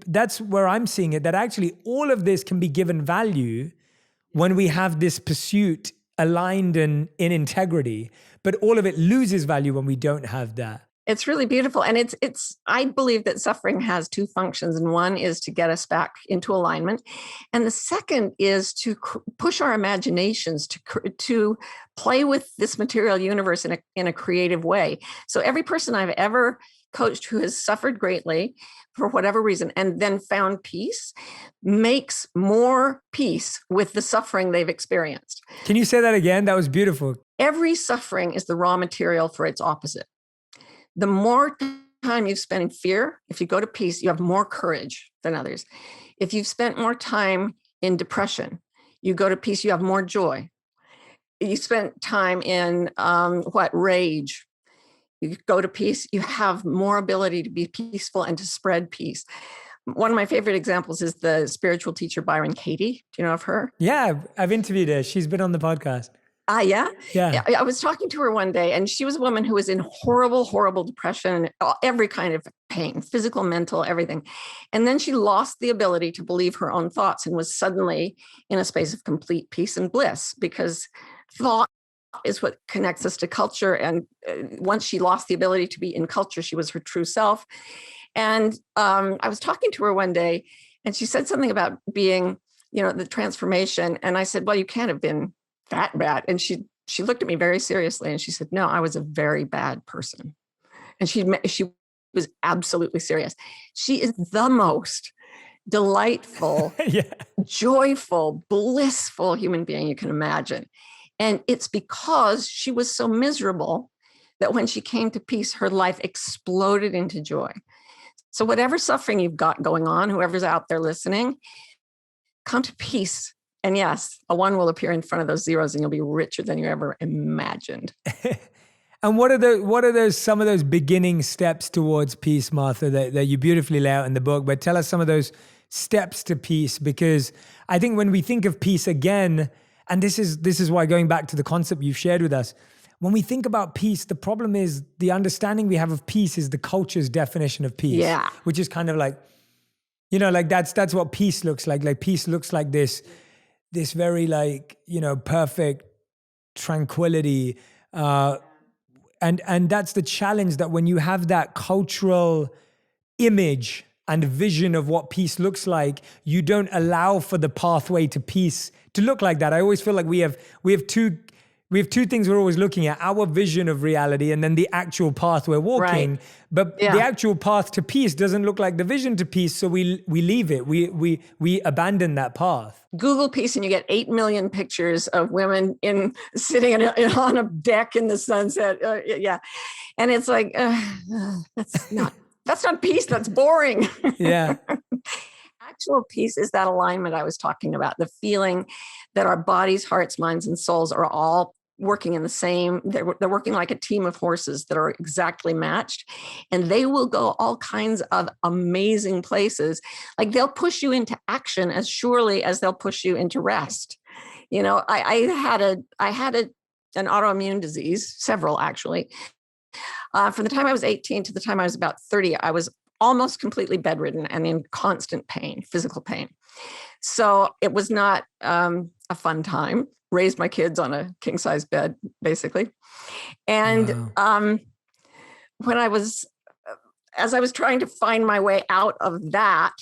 that's where I'm seeing it, that actually all of this can be given value when we have this pursuit aligned in integrity, but all of it loses value when we don't have that. It's really beautiful. And I believe that suffering has two functions. And one is to get us back into alignment. And the second is to push our imaginations to play with this material universe in a creative way. So every person I've ever coached who has suffered greatly for whatever reason and then found peace makes more peace with the suffering they've experienced. Can you say that again? That was beautiful. Every suffering is the raw material for its opposite. The more time you've spent in fear, if you go to peace, you have more courage than others. If you've spent more time in depression, you go to peace, you have more joy. You spent time in rage, you go to peace, you have more ability to be peaceful and to spread peace. One of my favorite examples is the spiritual teacher Byron Katie. Do you know of her? Yeah, I've interviewed her. She's been on the podcast. Yeah? Yeah. I was talking to her one day, and she was a woman who was in horrible, horrible depression, every kind of pain, physical, mental, everything. And then she lost the ability to believe her own thoughts and was suddenly in a space of complete peace and bliss, because thought is what connects us to culture. And once she lost the ability to be in culture, she was her true self. And I was talking to her one day, and she said something about being, the transformation. And I said, well, you can't have been that bad. And she looked at me very seriously, and she said, no, I was a very bad person. And she was absolutely serious. She is the most delightful, joyful, blissful human being you can imagine. And it's because she was so miserable that when she came to peace, her life exploded into joy. So whatever suffering you've got going on, whoever's out there listening, come to peace. And yes, a one will appear in front of those zeros, and you'll be richer than you ever imagined. And what are those some of those beginning steps towards peace, Martha, that you beautifully lay out in the book? But tell us some of those steps to peace, because I think when we think of peace again, and this is why, going back to the concept you've shared with us, when we think about peace, the problem is the understanding we have of peace is the culture's definition of peace, which is kind of like, like that's what peace looks like. Like, peace looks like this very perfect tranquility. And that's the challenge, that when you have that cultural image and vision of what peace looks like, you don't allow for the pathway to peace to look like that. I always feel like we have two things we're always looking at: our vision of reality and then the actual path we're walking. Right. But the actual path to peace doesn't look like the vision to peace, so we leave it. We abandon that path. Google peace, and you get 8 million pictures of women sitting on a deck in the sunset. And it's like, that's not peace. That's boring. Yeah. actual peace is that alignment I was talking about, the feeling that our bodies, hearts, minds, and souls are all working in the same, they're working like a team of horses that are exactly matched, and they will go all kinds of amazing places. Like they'll push you into action as surely as they'll push you into rest. I had an autoimmune disease, several actually. From the time I was 18 to the time I was about 30, I was almost completely bedridden and in constant pain, physical pain. So it was not a fun time. Raised my kids on a king size bed, basically. And Wow. as I was trying to find my way out of that,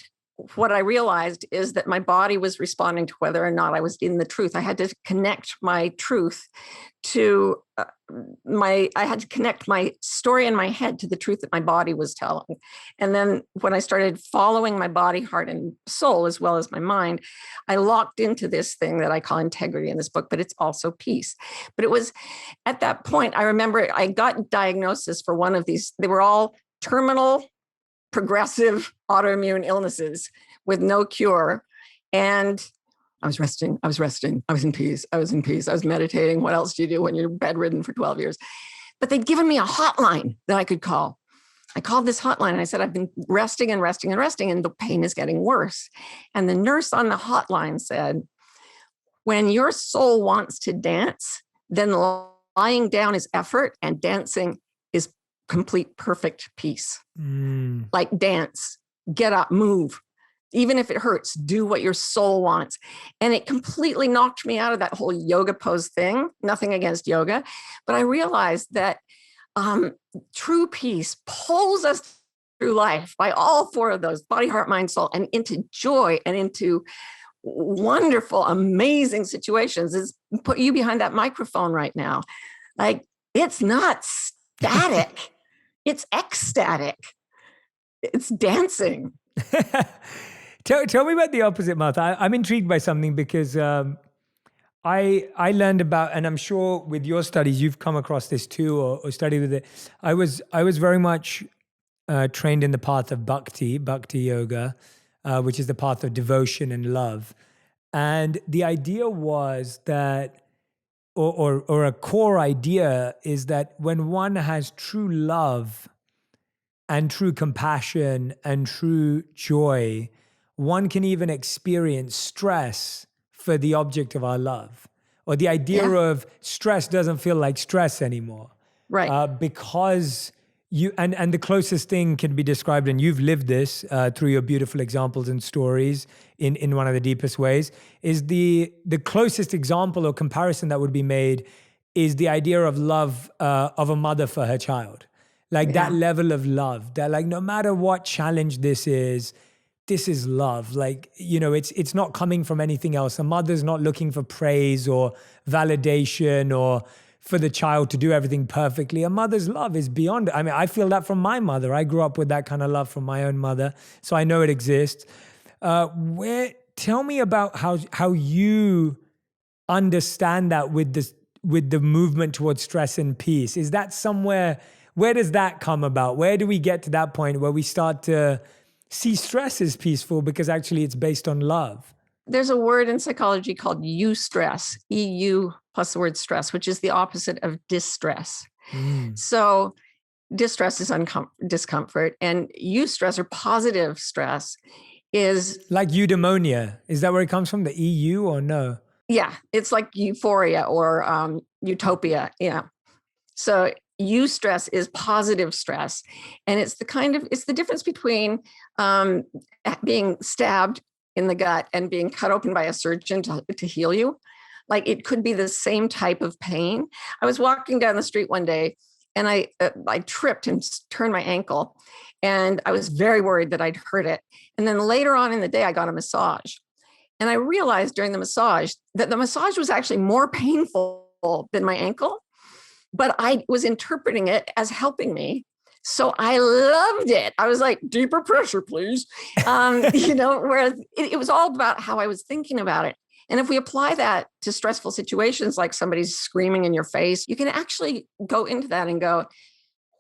what I realized is that my body was responding to whether or not I was in the truth. I had to connect my truth to I had to connect my story in my head to the truth that my body was telling. And then when I started following my body, heart, and soul, as well as my mind, I locked into this thing that I call integrity in this book, but it's also peace. But it was at that point, I remember I got diagnosis for one of these. They were all terminal, progressive autoimmune illnesses with no cure. And I was resting. I was in peace. I was meditating. What else do you do when you're bedridden for 12 years? But they'd given me a hotline that I could call. I called this hotline and I said, I've been resting and the pain is getting worse. And the nurse on the hotline said, when your soul wants to dance, then lying down is effort and dancing is complete, perfect peace. Like dance, get up, move. Even if it hurts, do what your soul wants. And it completely knocked me out of that whole yoga pose thing. Nothing against yoga. But I realized that true peace pulls us through life by all four of those, body, heart, mind, soul, and into joy and into wonderful, amazing situations. Is put you behind that microphone right now. Like, it's not static. It's ecstatic. It's dancing. Tell me about the opposite, Martha. I'm intrigued by something because I learned about, and I'm sure with your studies you've come across this too, or studied with it. I was very much trained in the path of bhakti yoga, which is the path of devotion and love. And the idea was that, or a core idea is that when one has true love and true compassion and true joy, one can even experience stress for the object of our love. Or the idea of stress doesn't feel like stress anymore. Right. Because you, and the closest thing can be described, and you've lived this through your beautiful examples and stories in one of the deepest ways, is the closest example or comparison that would be made is the idea of love of a mother for her child. Like that level of love, that like no matter what challenge this is love. Like, you know, it's not coming from anything else. A mother's not looking for praise or validation or for the child to do everything perfectly. A mother's love is beyond. I mean, I feel that from my mother. I grew up with that kind of love from my own mother, so I know it exists. Tell me about how you understand that with the movement towards stress and peace. Is that somewhere? Where does that come about? Where do we get to that point where we start to see stress as peaceful because actually it's based on love? There's a word in psychology called eustress, EU plus the word stress, which is the opposite of distress. So distress is discomfort, and eustress or positive stress is like eudaimonia. Is that where it comes from? The EU or no? Yeah, it's like euphoria or utopia. Yeah. So eustress is positive stress, and it's the difference between being stabbed in the gut and being cut open by a surgeon to heal you. Like, it could be the same type of pain. I was walking down the street one day and I tripped and turned my ankle, and I was very worried that I'd hurt it. And then later on in the day, I got a massage, and I realized during the massage that the massage was actually more painful than my ankle, but I was interpreting it as helping me. So I loved it. I was like, deeper pressure, please. Whereas it was all about how I was thinking about it. And if we apply that to stressful situations, like somebody's screaming in your face, you can actually go into that and go,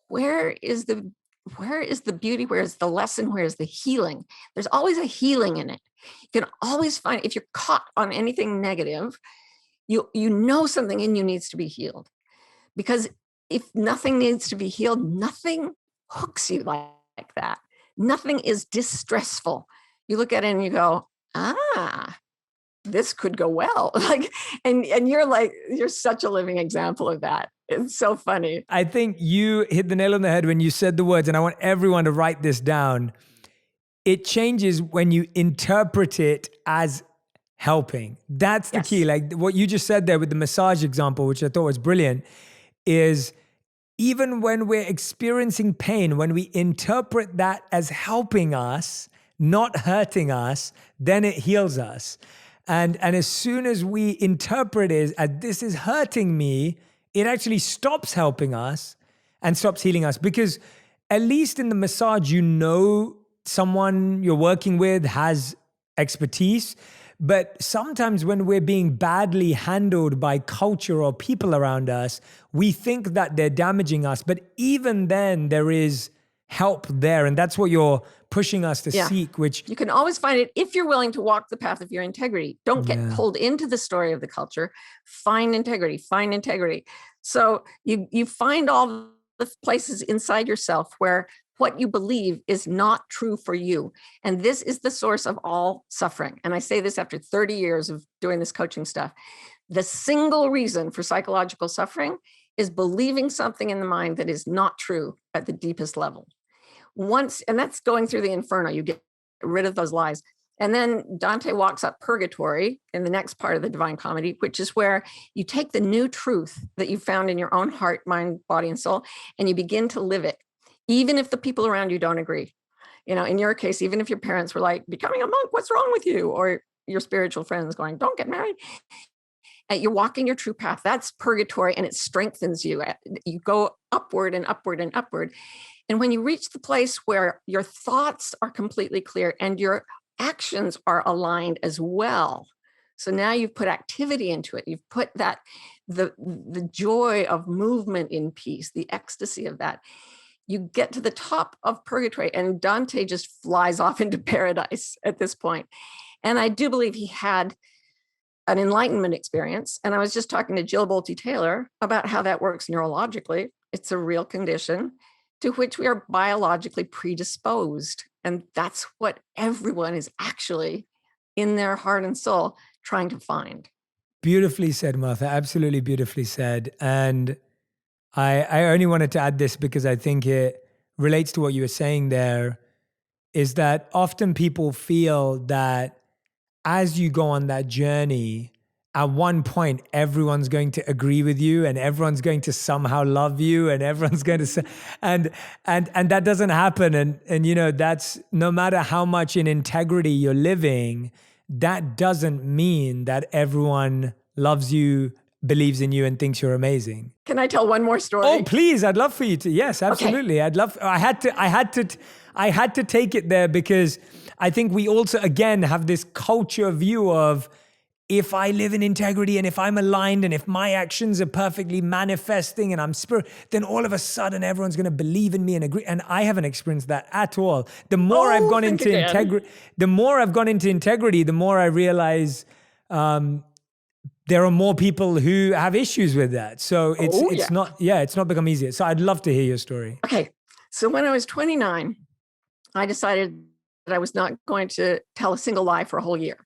where is the where is the beauty? Where is the lesson? Where is the healing? There's always a healing in it. You can always find, if you're caught on anything negative, you know something in you needs to be healed. Because if nothing needs to be healed, nothing hooks you like that. Nothing is distressful. You look at it and you go, this could go well. And you're such a living example of that. It's so funny. I think you hit the nail on the head when you said the words, and I want everyone to write this down. It changes when you interpret it as helping. That's the key. Like what you just said there with the massage example, which I thought was brilliant, is even when we're experiencing pain, when we interpret that as helping us, not hurting us, then it heals us. And as soon as we interpret it as this is hurting me, it actually stops helping us and stops healing us. Because at least in the massage, you know someone you're working with has expertise. But sometimes when we're being badly handled by culture or people around us, we think that they're damaging us. But even then, there is help there. And that's what you're pushing us to seek, which you can always find it if you're willing to walk the path of your integrity. Don't get pulled into the story of the culture. Find integrity. So you find all the places inside yourself where what you believe is not true for you. And this is the source of all suffering. And I say this after 30 years of doing this coaching stuff. The single reason for psychological suffering is believing something in the mind that is not true at the deepest level. And that's going through the inferno. You get rid of those lies. And then Dante walks up purgatory in the next part of the Divine Comedy, which is where you take the new truth that you found in your own heart, mind, body, and soul, and you begin to live it, even if the people around you don't agree. In your case, even if your parents were like, becoming a monk, what's wrong with you? Or your spiritual friends going, don't get married. And you're walking your true path. That's purgatory, and it strengthens you. You go upward and upward and upward. And when you reach the place where your thoughts are completely clear and your actions are aligned as well. So now you've put activity into it. You've put that, the joy of movement in peace, the ecstasy of that. You get to the top of purgatory, and Dante just flies off into paradise at this point. And I do believe he had an enlightenment experience. And I was just talking to Jill Bolte Taylor about how that works neurologically. It's a real condition to which we are biologically predisposed. And that's what everyone is actually in their heart and soul trying to find. Beautifully said, Martha. Absolutely beautifully said. And I only wanted to add this because I think it relates to what you were saying there, is that often people feel that as you go on that journey, at one point, everyone's going to agree with you and everyone's going to somehow love you and everyone's going to say, and that doesn't happen. And that's, no matter how much in integrity you're living, that doesn't mean that everyone loves you, believes in you, and thinks you're amazing. Can I tell one more story? Oh, please. I'd love for you to. Yes, absolutely. Okay. I had to take it there because I think we also, again, have this culture view of, if I live in integrity and if I'm aligned and if my actions are perfectly manifesting and I'm then all of a sudden everyone's going to believe in me and agree. And I haven't experienced that at all. The more I've gone into integrity, the more I realize there are more people who have issues with that. So it's not become easier. So I'd love to hear your story. Okay. So when I was 29, I decided that I was not going to tell a single lie for a whole year.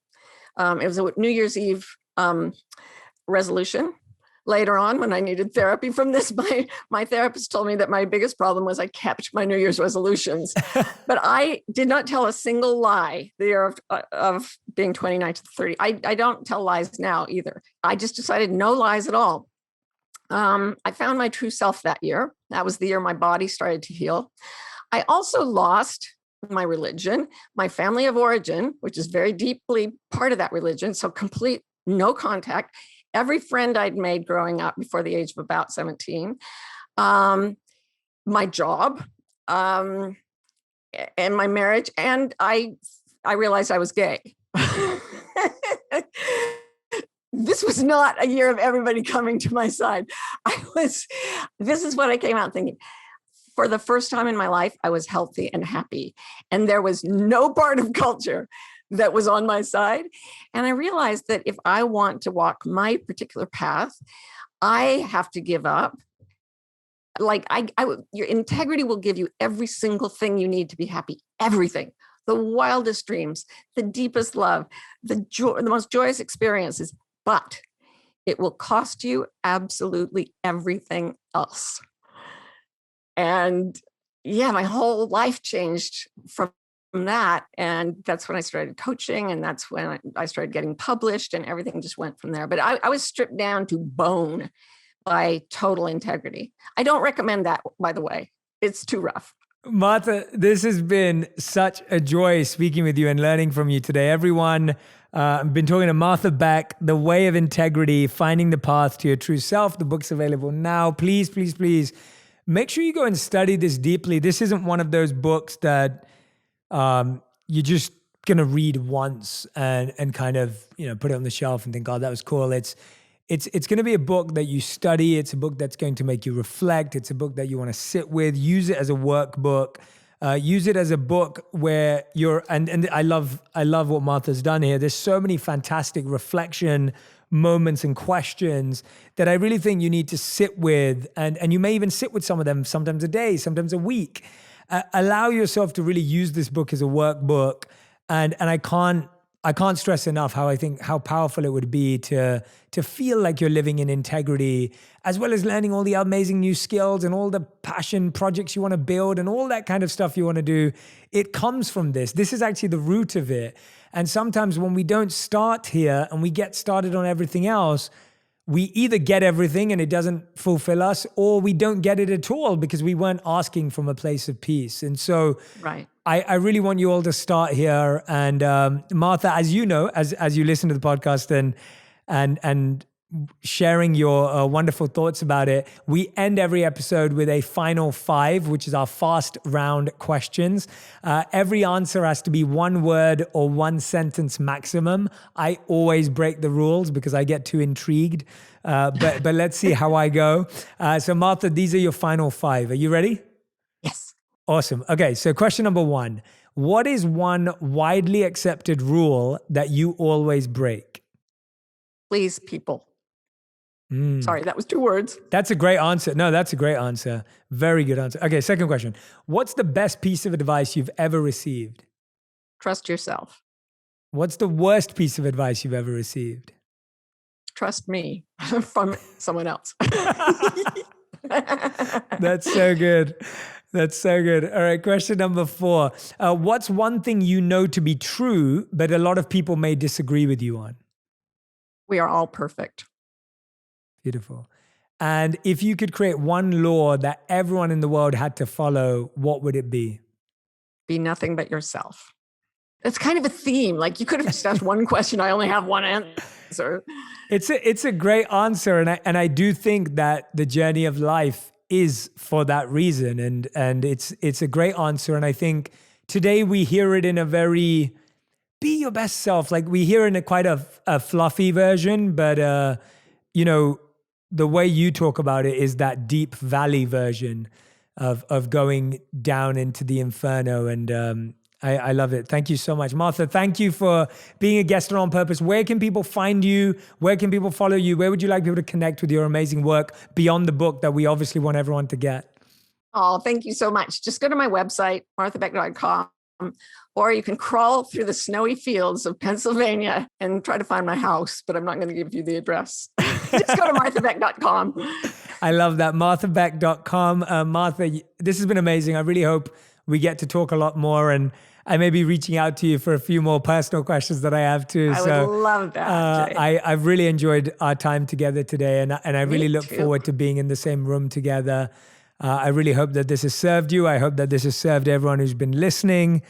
It was a New Year's Eve resolution. Later on, when I needed therapy from this, my therapist told me that my biggest problem was I kept my New Year's resolutions. But I did not tell a single lie the year of being 29 to 30. I don't tell lies now either. I just decided no lies at all. I found my true self that year. That was the year my body started to heal. I also lost my religion, my family of origin, which is very deeply part of that religion. So complete no contact. Every friend I'd made growing up before the age of about 17, my job, and my marriage. And I realized I was gay. This was not a year of everybody coming to my side. This is what I came out thinking. for the first time in my life, I was healthy and happy. And there was no part of culture that was on my side. And I realized that if I want to walk my particular path, I have to give up. Like your integrity will give you every single thing you need to be happy, everything. The wildest dreams, the deepest love, the most joyous experiences, but it will cost you absolutely everything else. And yeah, my whole life changed from that. And that's when I started coaching, and that's when I started getting published, and everything just went from there. But I was stripped down to bone by total integrity. I don't recommend that, by the way. It's too rough. Martha, this has been such a joy speaking with you and learning from you today. Everyone, I've been talking to Martha Beck, The Way of Integrity, Finding the Path to Your True Self. The book's available now. Please, please, please make sure you go and study this deeply. This isn't one of those books that you're just going to read once and kind of, put it on the shelf and think, oh, that was cool. It's going to be a book that you study. It's a book that's going to make you reflect. It's a book that you want to sit with. Use it as a workbook. Use it as a book where and I love what Martha's done here. There's so many fantastic reflection moments and questions that I really think you need to sit with. And you may even sit with some of them, sometimes a day, sometimes a week. Allow yourself to really use this book as a workbook. And I can't stress enough how powerful it would be to feel like you're living in integrity, as well as learning all the amazing new skills and all the passion projects you want to build and all that kind of stuff you want to do. It comes from this. This is actually the root of it. And sometimes when we don't start here and we get started on everything else, we either get everything and it doesn't fulfill us, or we don't get it at all because we weren't asking from a place of peace. And so right. I really want you all to start here. And Martha, as you know, as you listen to the podcast and sharing your wonderful thoughts about it, we end every episode with a final 5, which is our fast round questions. Every answer has to be 1 word or 1 sentence maximum. I always break the rules because I get too intrigued. But let's see how I go. So Martha, these are your final 5. Are you ready? Yes. Awesome. Okay, so question number 1. What is one widely accepted rule that you always break? Please people. Sorry, that was 2 words. That's a great answer. No, that's a great answer. Very good answer. Okay, second question. What's the best piece of advice you've ever received? Trust yourself. What's the worst piece of advice you've ever received? Trust me from someone else. That's so good. That's so good. All right, question number 4. What's one thing you know to be true, but a lot of people may disagree with you on? We are all perfect. Beautiful. And if you could create one law that everyone in the world had to follow, what would it be? Be nothing but yourself. It's kind of a theme. Like you could have just asked one question. I only have one answer. It's a great answer. And I do think that the journey of life is for that reason. And it's a great answer. And I think today we hear it in a very be your best self. Like we hear it in quite a fluffy version, but the way you talk about it is that deep valley version of going down into the inferno. And I love it. Thank you so much. Martha, thank you for being a guest on Purpose. Where can people find you? Where can people follow you? Where would you like people to connect with your amazing work beyond the book that we obviously want everyone to get? Oh, thank you so much. Just go to my website, marthabeck.com, or you can crawl through the snowy fields of Pennsylvania and try to find my house, but I'm not going to give you the address. Just go to marthabeck.com. I love that. marthabeck.com. Martha, this has been amazing. I really hope we get to talk a lot more, and I may be reaching out to you for a few more personal questions that I have too. I would love that, Jay. I've really enjoyed our time together today, and I really look forward to being in the same room together. I really hope that this has served you. I hope that this has served everyone who's been listening.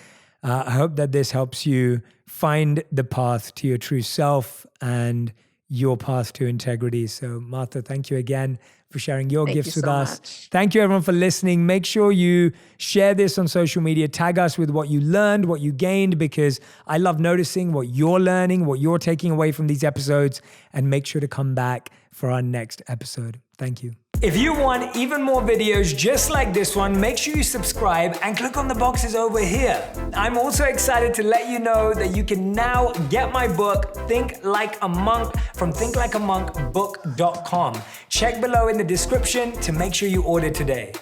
I hope that this helps you find the path to your true self and your path to integrity. So Martha, thank you again for sharing your gifts with us. Much. Thank you everyone for listening. Make sure you share this on social media. Tag us with what you learned, what you gained, because I love noticing what you're learning, what you're taking away from these episodes, and make sure to come back for our next episode. Thank you. If you want even more videos just like this one, make sure you subscribe and click on the boxes over here. I'm also excited to let you know that you can now get my book, Think Like a Monk, from thinklikeamonkbook.com. Check below in the description to make sure you order today.